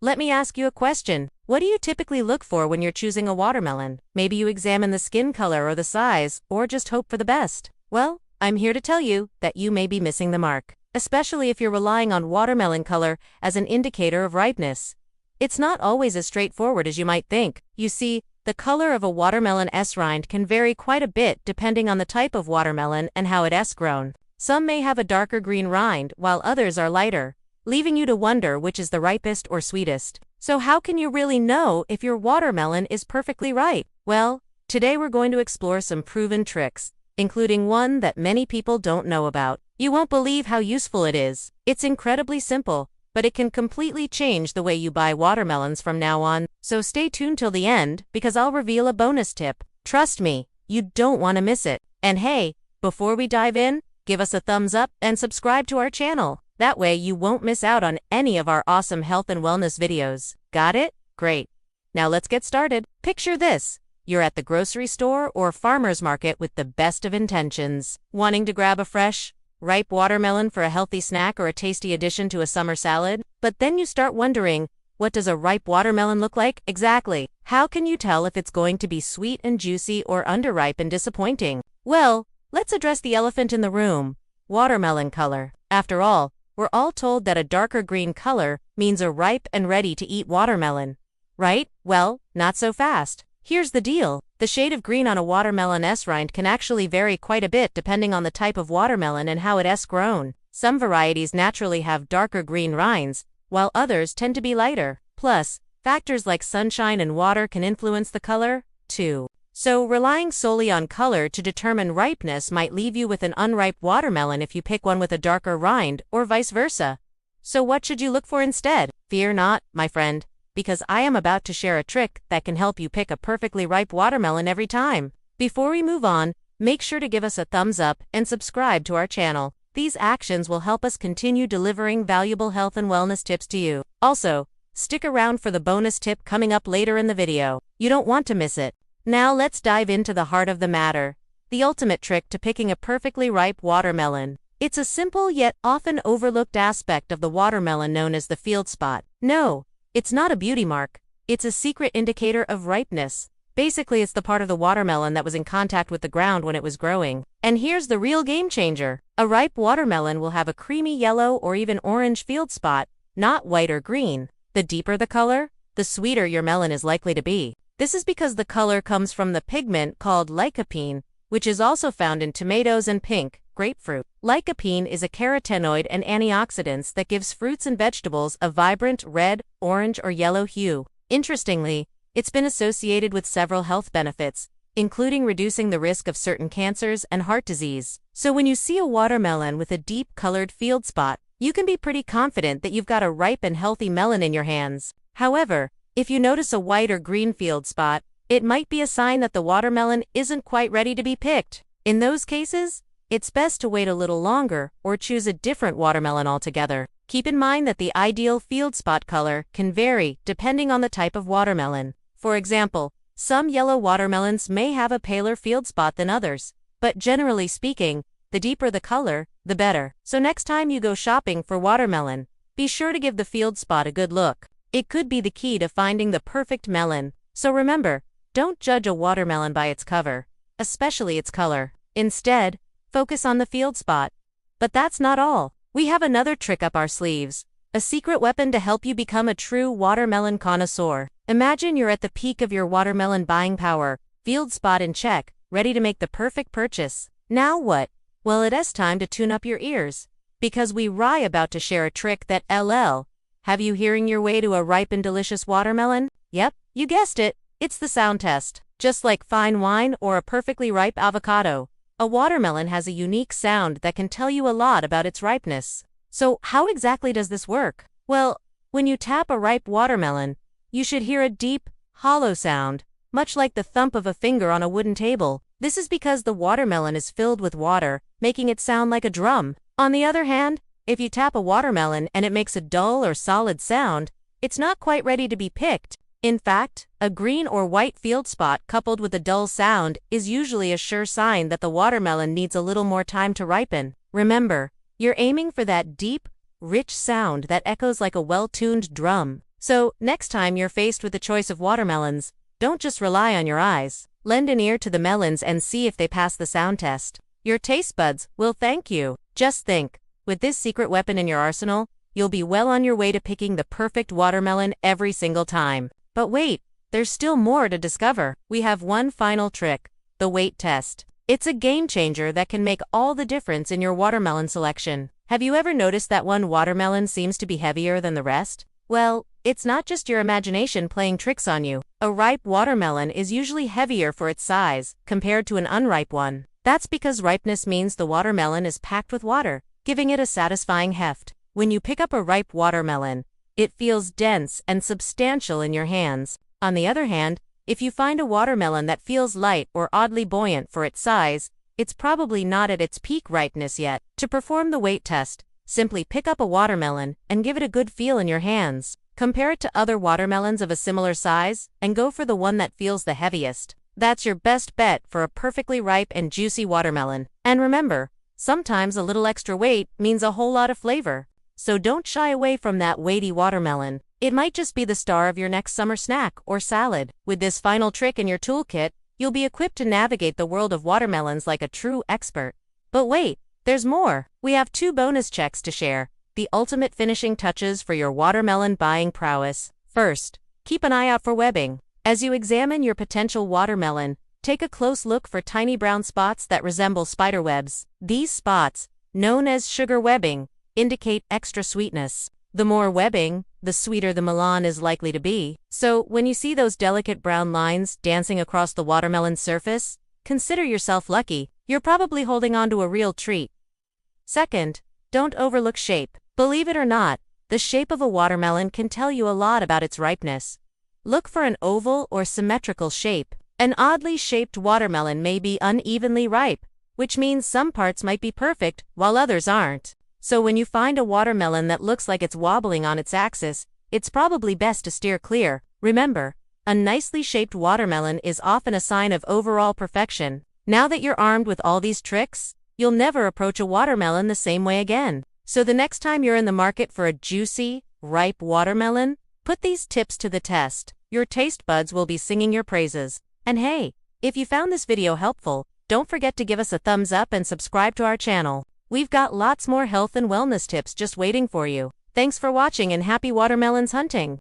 let me ask you a question. What do you typically look for when you're choosing a watermelon? Maybe you examine the skin color or the size, or just hope for the best. Well, I'm here to tell you that you may be missing the mark, especially if you're relying on watermelon color as an indicator of ripeness. It's not always as straightforward as you might think. You see, the color of a watermelon's rind can vary quite a bit depending on the type of watermelon and how it's grown. Some may have a darker green rind, while others are lighter, leaving you to wonder which is the ripest or sweetest. So how can you really know if your watermelon is perfectly ripe? Well, today we're going to explore some proven tricks, including one that many people don't know about. You won't believe how useful it is. It's incredibly simple, but it can completely change the way you buy watermelons from now on. So stay tuned till the end, because I'll reveal a bonus tip. Trust me, you don't want to miss it. And hey, before we dive in, give us a thumbs up and subscribe to our channel. That way you won't miss out on any of our awesome health and wellness videos. Got it? Great. Now let's get started. Picture this. You're at the grocery store or farmer's market with the best of intentions, wanting to grab a fresh, ripe watermelon for a healthy snack or a tasty addition to a summer salad. But then you start wondering, what does a ripe watermelon look like exactly? How can you tell if it's going to be sweet and juicy or underripe and disappointing? Well, let's address the elephant in the room: watermelon color. After all, we're all told that a darker green color means a ripe and ready-to-eat watermelon. Right? Well, not so fast. Here's the deal. The shade of green on a watermelon's rind can actually vary quite a bit depending on the type of watermelon and how it's grown. Some varieties naturally have darker green rinds, while others tend to be lighter. Plus, factors like sunshine and water can influence the color, too. So, relying solely on color to determine ripeness might leave you with an unripe watermelon if you pick one with a darker rind, or vice versa. So what should you look for instead? Fear not, my friend, because I am about to share a trick that can help you pick a perfectly ripe watermelon every time. Before we move on, make sure to give us a thumbs up and subscribe to our channel. These actions will help us continue delivering valuable health and wellness tips to you. Also, stick around for the bonus tip coming up later in the video. You don't want to miss it. Now let's dive into the heart of the matter, the ultimate trick to picking a perfectly ripe watermelon. It's a simple yet often overlooked aspect of the watermelon known as the field spot. No, it's not a beauty mark. It's a secret indicator of ripeness. Basically, it's the part of the watermelon that was in contact with the ground when it was growing. And here's the real game changer. A ripe watermelon will have a creamy yellow or even orange field spot, not white or green. The deeper the color, the sweeter your melon is likely to be. This is because the color comes from the pigment called lycopene, which is also found in tomatoes and pink grapefruit. Lycopene is a carotenoid and antioxidant that gives fruits and vegetables a vibrant red, orange, or yellow hue. Interestingly, it's been associated with several health benefits, including reducing the risk of certain cancers and heart disease. So when you see a watermelon with a deep-colored field spot, you can be pretty confident that you've got a ripe and healthy melon in your hands. However, if you notice a white or green field spot, it might be a sign that the watermelon isn't quite ready to be picked. In those cases, it's best to wait a little longer or choose a different watermelon altogether. Keep in mind that the ideal field spot color can vary depending on the type of watermelon. For example, some yellow watermelons may have a paler field spot than others, but generally speaking, the deeper the color, the better. So next time you go shopping for watermelon, be sure to give the field spot a good look. It could be the key to finding the perfect melon. So remember, don't judge a watermelon by its cover, especially its color. Instead, focus on the field spot. But that's not all. We have another trick up our sleeves, a secret weapon to help you become a true watermelon connoisseur. Imagine you're at the peak of your watermelon buying power, field spot in check, ready to make the perfect purchase. Now what? Well, it's time to tune up your ears, because we're about to share a trick that have you hearing your way to a ripe and delicious watermelon? Yep, you guessed it. It's the sound test. Just like fine wine or a perfectly ripe avocado, a watermelon has a unique sound that can tell you a lot about its ripeness. So how exactly does this work? Well, when you tap a ripe watermelon, you should hear a deep, hollow sound, much like the thump of a finger on a wooden table. This is because the watermelon is filled with water, making it sound like a drum. On the other hand, if you tap a watermelon and it makes a dull or solid sound, it's not quite ready to be picked. In fact, a green or white field spot coupled with a dull sound is usually a sure sign that the watermelon needs a little more time to ripen. Remember, you're aiming for that deep, rich sound that echoes like a well-tuned drum. So, next time you're faced with the choice of watermelons, don't just rely on your eyes. Lend an ear to the melons and see if they pass the sound test. Your taste buds will thank you. Just think, with this secret weapon in your arsenal, you'll be well on your way to picking the perfect watermelon every single time. But wait, there's still more to discover. We have one final trick, the weight test. It's a game changer that can make all the difference in your watermelon selection. Have you ever noticed that one watermelon seems to be heavier than the rest? Well, it's not just your imagination playing tricks on you. A ripe watermelon is usually heavier for its size compared to an unripe one. That's because ripeness means the watermelon is packed with water, giving it a satisfying heft. When you pick up a ripe watermelon, it feels dense and substantial in your hands. On the other hand, if you find a watermelon that feels light or oddly buoyant for its size, it's probably not at its peak ripeness yet. To perform the weight test, simply pick up a watermelon and give it a good feel in your hands. Compare it to other watermelons of a similar size and go for the one that feels the heaviest. That's your best bet for a perfectly ripe and juicy watermelon. And remember, sometimes a little extra weight means a whole lot of flavor. So don't shy away from that weighty watermelon. It might just be the star of your next summer snack or salad. With this final trick in your toolkit, you'll be equipped to navigate the world of watermelons like a true expert. But wait, there's more. We have 2 bonus checks to share, the ultimate finishing touches for your watermelon buying prowess. First, keep an eye out for webbing. As you examine your potential watermelon, take a close look for tiny brown spots that resemble spider webs. These spots, known as sugar webbing, indicate extra sweetness. The more webbing, the sweeter the melon is likely to be. So, when you see those delicate brown lines dancing across the watermelon surface, consider yourself lucky. You're probably holding on to a real treat. Second, don't overlook shape. Believe it or not, the shape of a watermelon can tell you a lot about its ripeness. Look for an oval or symmetrical shape. An oddly shaped watermelon may be unevenly ripe, which means some parts might be perfect while others aren't. So when you find a watermelon that looks like it's wobbling on its axis, it's probably best to steer clear. Remember, a nicely shaped watermelon is often a sign of overall perfection. Now that you're armed with all these tricks, you'll never approach a watermelon the same way again. So the next time you're in the market for a juicy, ripe watermelon, put these tips to the test. Your taste buds will be singing your praises. And hey, if you found this video helpful, don't forget to give us a thumbs up and subscribe to our channel. We've got lots more health and wellness tips just waiting for you. Thanks for watching and happy watermelons hunting!